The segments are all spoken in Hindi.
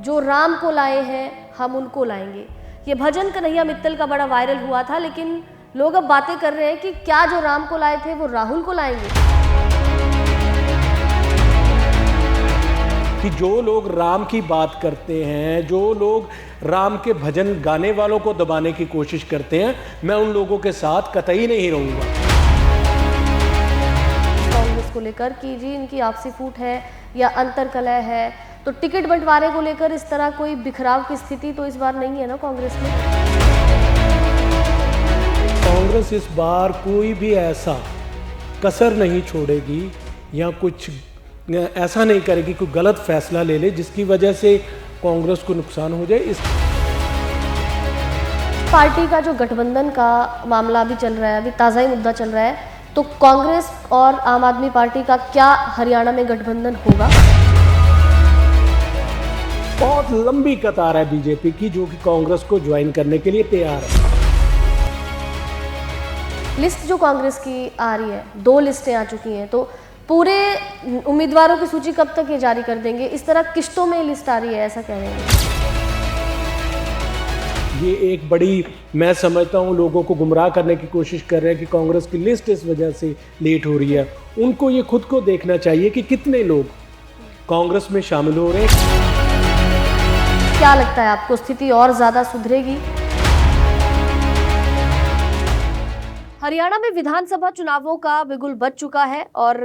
जो राम को लाए हैं हम उनको लाएंगे। ये भजन कन्हैया मित्तल का बड़ा वायरल हुआ था, लेकिन लोग अब बातें कर रहे हैं कि क्या जो राम को लाए थे वो राहुल को लाएंगे। कि जो लोग राम की बात करते हैं, जो लोग राम के भजन गाने वालों को दबाने की कोशिश करते हैं, मैं उन लोगों के साथ कतई नहीं रहूंगा। कांग्रेस को लेकर कि जी इनकी आपसी फूट है या अंतर कलह है, तो टिकट बंटवारे को लेकर इस तरह कोई बिखराव की स्थिति तो इस बार नहीं है ना कांग्रेस में। कांग्रेस इस बार कोई भी ऐसा कसर नहीं छोड़ेगी या कुछ ऐसा नहीं करेगी, कोई गलत फैसला ले ले जिसकी वजह से कांग्रेस को नुकसान हो जाए। इस पार्टी का जो गठबंधन का मामला अभी चल रहा है, अभी ताज़ा ही मुद्दा चल रहा है, तो कांग्रेस और आम आदमी पार्टी का क्या हरियाणा में गठबंधन होगा? बहुत लंबी कतार है बीजेपी की जो कि कांग्रेस को ज्वाइन करने के लिए तैयार है। लिस्ट जो कांग्रेस की आ रही है, 2 लिस्टें आ चुकी हैं, तो पूरे उम्मीदवारों की सूची कब तक ये जारी कर देंगे? इस तरह किश्तों में लिस्ट आ रही है, ऐसा कह रहे हैं। ये एक बड़ी, मैं समझता हूँ, लोगों को गुमराह करने की कोशिश कर रहे हैं कि कांग्रेस की लिस्ट इस वजह से लेट हो रही है। उनको ये खुद को देखना चाहिए कि कितने लोग कांग्रेस में शामिल हो रहे हैं। क्या लगता है आपको, स्थिति और ज़्यादा सुधरेगी? हरियाणा में विधानसभा चुनावों का बिगुल बज चुका है और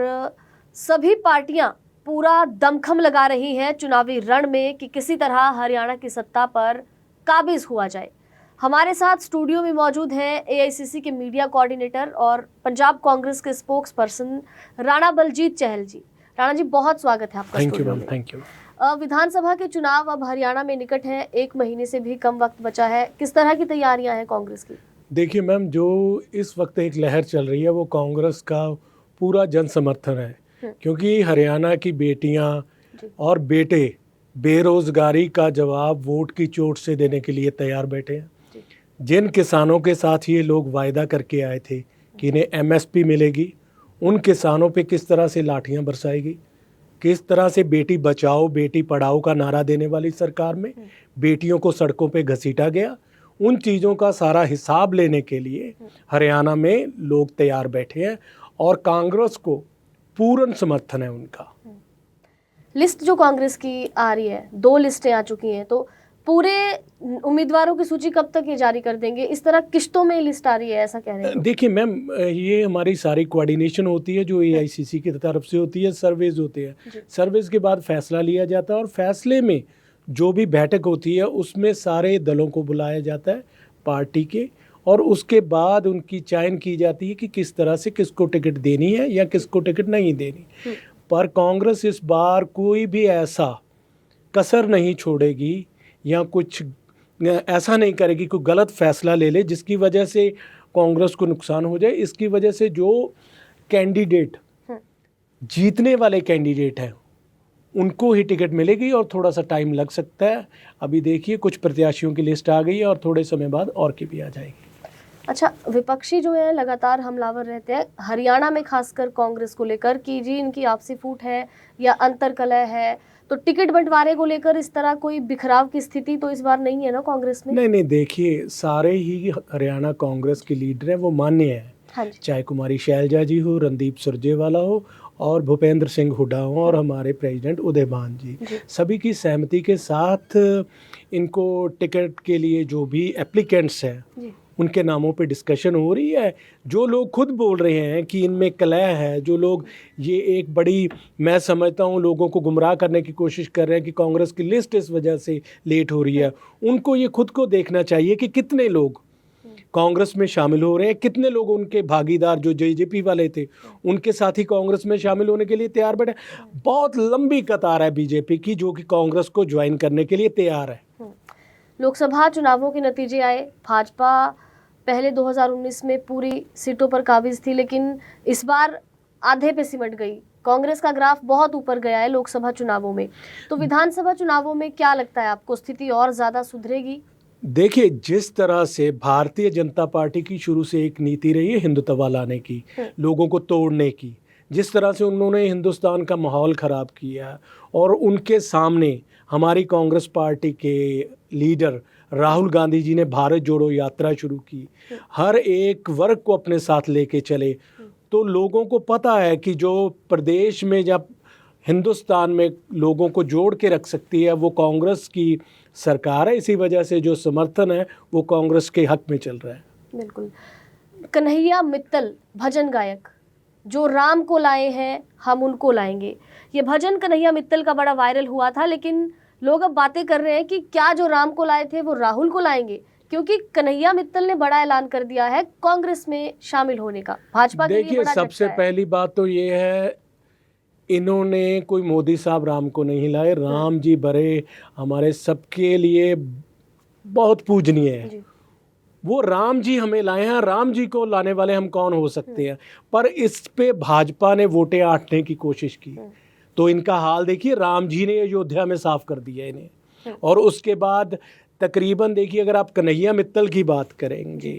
सभी पार्टियां पूरा दमखम लगा रही हैं चुनावी रण में कि किसी तरह हरियाणा की सत्ता पर काबिज हुआ जाए। हमारे साथ स्टूडियो में मौजूद हैं एआईसीसी के मीडिया कोऑर्डिनेटर और पंजाब कांग्रेस के स्पोक्स पर्सन राणा बलजीत चहल जी। राणा जी, बहुत स्वागत है आपका। Thank you ma'am, thank you. विधानसभा के चुनाव अब हरियाणा में निकट हैं, 1 महीने से भी कम वक्त बचा है। किस तरह की तैयारियां हैं कांग्रेस की? देखिए मैम, जो इस वक्त एक लहर चल रही है वो कांग्रेस का पूरा जन समर्थन है, क्योंकि हरियाणा की बेटियां और बेटे बेरोजगारी का जवाब वोट की चोट से देने के लिए तैयार बैठे हैं। जिन किसानों के साथ ये लोग वायदा करके आए थे कि इन्हें एमएसपी मिलेगी, उन किसानों पे किस तरह से लाठियां बरसाएगी, किस तरह से बेटी बचाओ बेटी पढ़ाओ का नारा देने वाली सरकार में बेटियों को सड़कों पे घसीटा गया, उन चीज़ों का सारा हिसाब लेने के लिए हरियाणा में लोग तैयार बैठे हैं और कांग्रेस को पूर्ण समर्थन है उनका। लिस्ट जो कांग्रेस की आ रही है, 2 लिस्टें आ चुकी हैं, तो पूरे उम्मीदवारों की सूची कब तक ये जारी कर देंगे? इस तरह किश्तों में लिस्ट आ रही है, ऐसा कह रहे हैं। देखिए मैम, ये हमारी सारी कोऑर्डिनेशन होती है जो एआईसीसी की तरफ से होती है, सर्वेज होते हैं। सर्वेज के बाद फैसला लिया जाता है और फैसले में जो भी बैठक होती है उसमें सारे दलों को बुलाया जाता है पार्टी के, और उसके बाद उनकी चयन की जाती है कि किस तरह से किसको टिकट देनी है या किसको टिकट नहीं देनी। पर कांग्रेस इस बार कोई भी ऐसा कसर नहीं छोड़ेगी या कुछ ऐसा नहीं करेगी, कोई गलत फैसला ले ले जिसकी वजह से कांग्रेस को नुकसान हो जाए। इसकी वजह से जो कैंडिडेट जीतने वाले कैंडिडेट हैं उनको ही टिकट मिलेगी और थोड़ा सा टाइम लग सकता है। अभी देखिए, कुछ प्रत्याशियों की लिस्ट आ गई है और थोड़े समय बाद और की भी आ जाएगी। अच्छा, विपक्षी जो है लगातार हमलावर रहते हैं हरियाणा में, खासकर कांग्रेस को लेकर कि जी इनकी आपसी फूट है या अंतर कलह है, तो टिकट बंटवारे को लेकर इस तरह कोई बिखराव की स्थिति तो इस बार नहीं है ना कांग्रेस में? नहीं, देखिए, सारे ही हरियाणा कांग्रेस के लीडर हैं वो मान्य हैं। हाँ, चाहे कुमारी शैलजा जी हो, रणदीप सुरजेवाला हो और भूपेंद्र सिंह हुड्डा हो और हमारे प्रेसिडेंट उदयभान जी, सभी की सहमति के साथ इनको टिकट के लिए जो भी एप्लीकेंट्स हैं उनके नामों पे डिस्कशन हो रही है। जो लोग खुद बोल रहे हैं कि इनमें कलह है, जो लोग ये एक बड़ी, मैं समझता हूँ, लोगों को गुमराह करने की कोशिश कर रहे हैं कि कांग्रेस की लिस्ट इस वजह से लेट हो रही है, उनको ये खुद को देखना चाहिए कि कितने लोग कांग्रेस में शामिल हो रहे हैं, कितने लोग उनके भागीदार जो जेजेपी वाले थे उनके साथ ही कांग्रेस में शामिल होने के लिए तैयार बैठे। बहुत लंबी कतार है बीजेपी की जो कि कांग्रेस को ज्वाइन करने के लिए तैयार है। लोकसभा चुनावों के नतीजे आए, भाजपा पहले 2019 में पूरी सीटों पर काबिज थी, लेकिन इस बार आधे पे सिमट गई। कांग्रेस का ग्राफ बहुत ऊपर गया है लोकसभा चुनावों में, तो विधानसभा चुनावों में क्या लगता है आपको, स्थिति और ज़्यादा सुधरेगी? देखिए, जिस तरह से भारतीय जनता पार्टी की शुरू से एक नीति रही है हिंदुत्व लाने की, लोगों को तोड़ने की, जिस तरह से उन्होंने हिंदुस्तान का माहौल ख़राब किया और उनके सामने हमारी कांग्रेस पार्टी के लीडर राहुल गांधी जी ने भारत जोड़ो यात्रा शुरू की, हर एक वर्ग को अपने साथ लेके चले, तो लोगों को पता है कि जो प्रदेश में जब हिंदुस्तान में लोगों को जोड़ के रख सकती है वो कांग्रेस की सरकार है। इसी वजह से जो समर्थन है वो कांग्रेस के हक में चल रहा है। बिल्कुल। कन्हैया मित्तल भजन गायक, जो राम को लाए हैं हम उनको लाएंगे, ये भजन कन्हैया मित्तल का बड़ा वायरल हुआ था, लेकिन लोग अब बातें कर रहे हैं कि क्या जो राम को लाए थे वो राहुल को लाएंगे, क्योंकि कन्हैया मित्तल ने बड़ा ऐलान कर दिया है कांग्रेस में शामिल होने का। भाजपा के लिए देखिए, बड़ा सबसे झटका है। पहली बात तो ये है, इन्होंने कोई मोदी साहब राम को नहीं लाए, राम जी बड़े हमारे सबके लिए बहुत पूजनीय है। जी। वो राम जी हमें लाए हैं, राम जी को लाने वाले हम कौन हो सकते हैं। पर इस पे भाजपा ने वोटें आंटने की कोशिश की, तो इनका हाल देखिए, राम जी ने अयोध्या में साफ कर दिया इन्हें। और उसके बाद तकरीबन देखिए, अगर आप कन्हैया मित्तल की बात करेंगे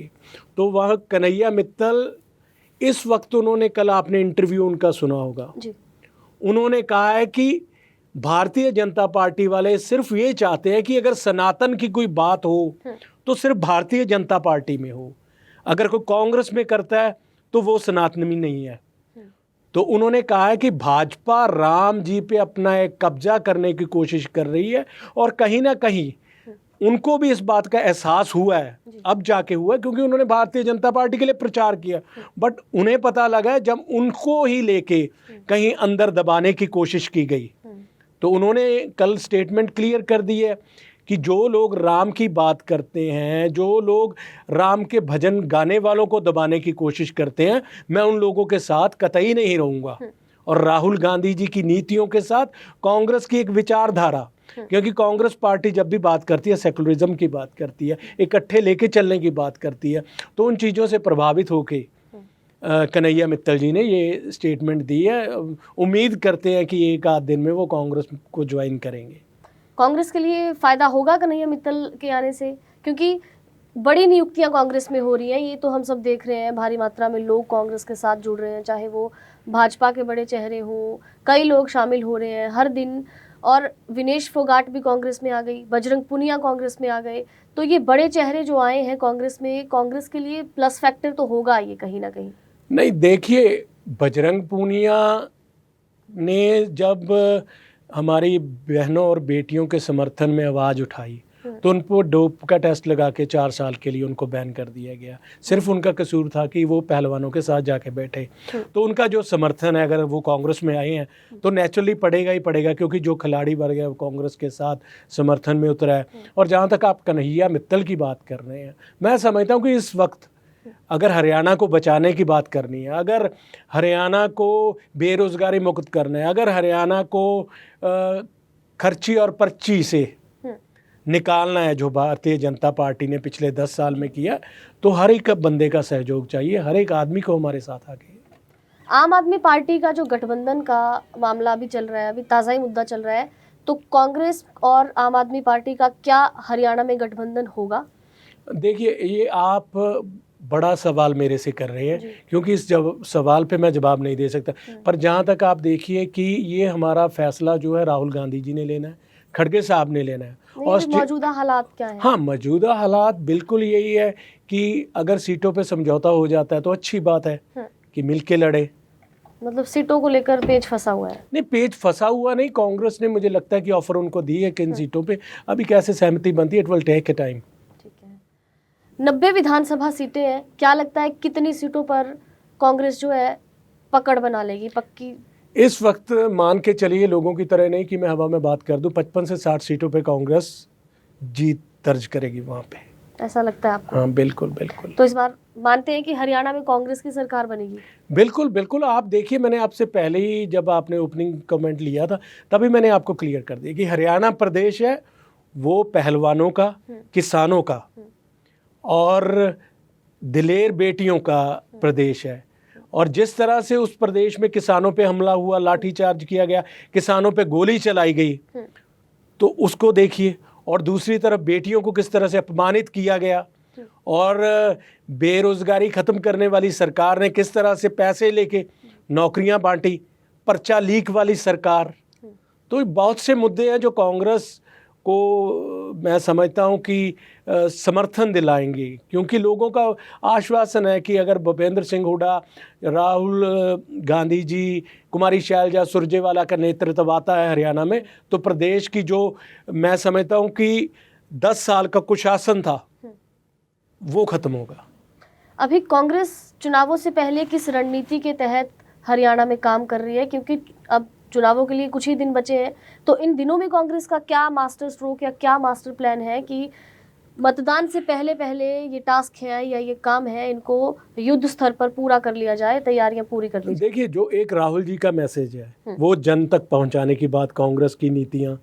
तो वह कन्हैया मित्तल इस वक्त, उन्होंने कल आपने इंटरव्यू उनका सुना होगा जी। उन्होंने कहा है कि भारतीय जनता पार्टी वाले सिर्फ ये चाहते हैं कि अगर सनातन की कोई बात हो तो सिर्फ भारतीय जनता पार्टी में हो, अगर कोई कांग्रेस में करता है तो वो सनातनी नहीं है। तो उन्होंने कहा है कि भाजपा राम जी पे अपना एक कब्जा करने की कोशिश कर रही है, और कहीं ना कहीं उनको भी इस बात का एहसास हुआ है, अब जाके हुआ है, क्योंकि उन्होंने भारतीय जनता पार्टी के लिए प्रचार किया, बट उन्हें पता लगा है जब उनको ही लेके कहीं अंदर दबाने की कोशिश की गई, तो उन्होंने कल स्टेटमेंट क्लियर कर दी है कि जो लोग राम की बात करते हैं, जो लोग राम के भजन गाने वालों को दबाने की कोशिश करते हैं, मैं उन लोगों के साथ कतई नहीं रहूँगा। और राहुल गांधी जी की नीतियों के साथ कांग्रेस की एक विचारधारा, क्योंकि कांग्रेस पार्टी जब भी बात करती है सेकुलरिज्म की बात करती है, इकट्ठे लेके चलने की बात करती है, तो उन चीज़ों से प्रभावित होके कन्हैया मित्तल जी ने ये स्टेटमेंट दी है। उम्मीद करते हैं कि एक आध दिन में वो कांग्रेस को ज्वाइन करेंगे। कांग्रेस के लिए फायदा होगा कन्हैया मित्तल के आने से, क्योंकि बड़ी नियुक्तियां कांग्रेस में हो रही हैं, ये तो हम सब देख रहे हैं, भारी मात्रा में लोग कांग्रेस के साथ जुड़ रहे हैं, चाहे वो भाजपा के बड़े चेहरे हों, कई लोग शामिल हो रहे हैं हर दिन। और विनेश फोगाट भी कांग्रेस में आ गई, बजरंग पुनिया कांग्रेस में आ गए, तो ये बड़े चेहरे जो आए हैं कांग्रेस में, कांग्रेस के लिए प्लस फैक्टर तो होगा ये कहीं ना कहीं। नहीं, देखिए, बजरंग पूनिया ने जब हमारी बहनों और बेटियों के समर्थन में आवाज़ उठाई तो उन पर डोप का टेस्ट लगा के 4 साल के लिए उनको बैन कर दिया गया। सिर्फ उनका कसूर था कि वो पहलवानों के साथ जाके बैठे। तो उनका जो समर्थन है, अगर वो कांग्रेस में आए हैं तो नेचुरली पड़ेगा ही पड़ेगा, क्योंकि जो खिलाड़ी वर्ग है वो कांग्रेस के साथ समर्थन में उतरा है। और जहाँ तक आप कन्हैया मित्तल की बात कर रहे हैं, मैं समझता हूँ कि इस वक्त अगर हरियाणा को बचाने की बात करनी है, अगर हरियाणा को बेरोज़गारी मुक्त करना है, अगर हरियाणा को खर्ची और पर्ची से निकालना है, जो भारतीय जनता पार्टी ने पिछले 10 साल में किया, तो हर एक बंदे का सहयोग चाहिए, हर एक आदमी को हमारे साथ आगे। आम आदमी पार्टी का जो गठबंधन का मामला अभी चल रहा है, अभी ताज़ा ही मुद्दा चल रहा है, तो कांग्रेस और आम आदमी पार्टी का क्या हरियाणा में गठबंधन होगा? देखिए, ये आप बड़ा सवाल मेरे से कर रहे हैं, क्योंकि इस सवाल पे मैं जवाब नहीं दे सकता। पर जहाँ तक आप देखिए कि ये हमारा फैसला जो है राहुल गांधी जी ने लेना है, खड़गे साहब ने लेना है। और मौजूदा हालात क्या है? हाँ, मौजूदा हालात बिल्कुल यही है कि अगर सीटों पे समझौता हो जाता है तो अच्छी बात है कि मिलके लड़े। मतलब सीटों को लेकर पेच फंसा हुआ है? नहीं, पेच फंसा हुआ नहीं, कांग्रेस ने मुझे लगता है कि ऑफर उनको दी है कि इन सीटों पे अभी कैसे सहमति बनती है, it will take a time. 90 विधानसभा सीटें हैं, क्या लगता है कितनी सीटों पर कांग्रेस जो है पकड़ बना लेगी पक्की? इस वक्त मान के चलिए, लोगों की तरह नहीं कि मैं हवा में बात कर दूं, 55 से 60 सीटों पे कांग्रेस जीत दर्ज करेगी वहाँ पे। ऐसा लगता है आपको? हाँ, बिल्कुल बिल्कुल। तो इस बार मानते हैं कि हरियाणा में कांग्रेस की सरकार बनेगी? बिल्कुल बिल्कुल। आप देखिए, मैंने आपसे पहले ही जब आपने ओपनिंग कमेंट लिया था तभी मैंने आपको क्लियर कर दिया कि हरियाणा प्रदेश है वो पहलवानों का, किसानों का और दिलेर बेटियों का प्रदेश है। और जिस तरह से उस प्रदेश में किसानों पे हमला हुआ, लाठीचार्ज किया गया, किसानों पे गोली चलाई गई, तो उसको देखिए। और दूसरी तरफ बेटियों को किस तरह से अपमानित किया गया, और बेरोजगारी ख़त्म करने वाली सरकार ने किस तरह से पैसे लेके नौकरियां बांटी, पर्चा लीक वाली सरकार। तो बहुत से मुद्दे हैं जो कांग्रेस को मैं समझता हूं कि समर्थन दिलाएंगे, क्योंकि लोगों का आश्वासन है कि अगर भूपेंद्र सिंह हुड्डा, राहुल गांधी जी, कुमारी शैलजा सुरजेवाला का नेतृत्व आता है हरियाणा में, तो प्रदेश की जो मैं समझता हूं कि 10 साल का कुशासन था वो खत्म होगा। अभी कांग्रेस चुनावों से पहले किस रणनीति के तहत हरियाणा में काम कर रही है, क्योंकि अब चुनावों के लिए कुछ ही दिन बचे हैं, तो इन दिनों में कांग्रेस का क्या मास्टर स्ट्रोक या क्या मास्टर प्लान है कि मतदान से पहले पहले ये टास्क है या ये काम है, इनको युद्ध स्तर पर पूरा कर लिया जाए, तैयारियां पूरी कर ली जाए? देखिए, जो एक राहुल जी का मैसेज है वो जन तक पहुंचाने की बात, कांग्रेस की नीतियां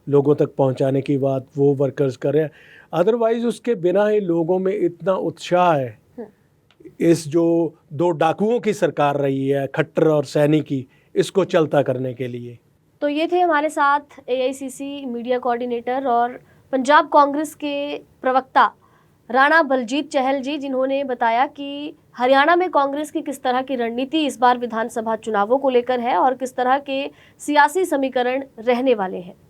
लोगों तक पहुंचाने की बात वो वर्कर्स कर रहे हैं। अदरवाइज उसके बिना ही लोगों में इतना उत्साह है, इस जो 2 डाकुओं की सरकार रही है, खट्टर और सैनी की, इसको चलता करने के लिए। तो ये थे हमारे साथ AICC मीडिया कोऑर्डिनेटर और पंजाब कांग्रेस के प्रवक्ता राणा बलजीत चहल जी, जिन्होंने बताया कि हरियाणा में कांग्रेस की किस तरह की रणनीति इस बार विधानसभा चुनावों को लेकर है और किस तरह के सियासी समीकरण रहने वाले हैं।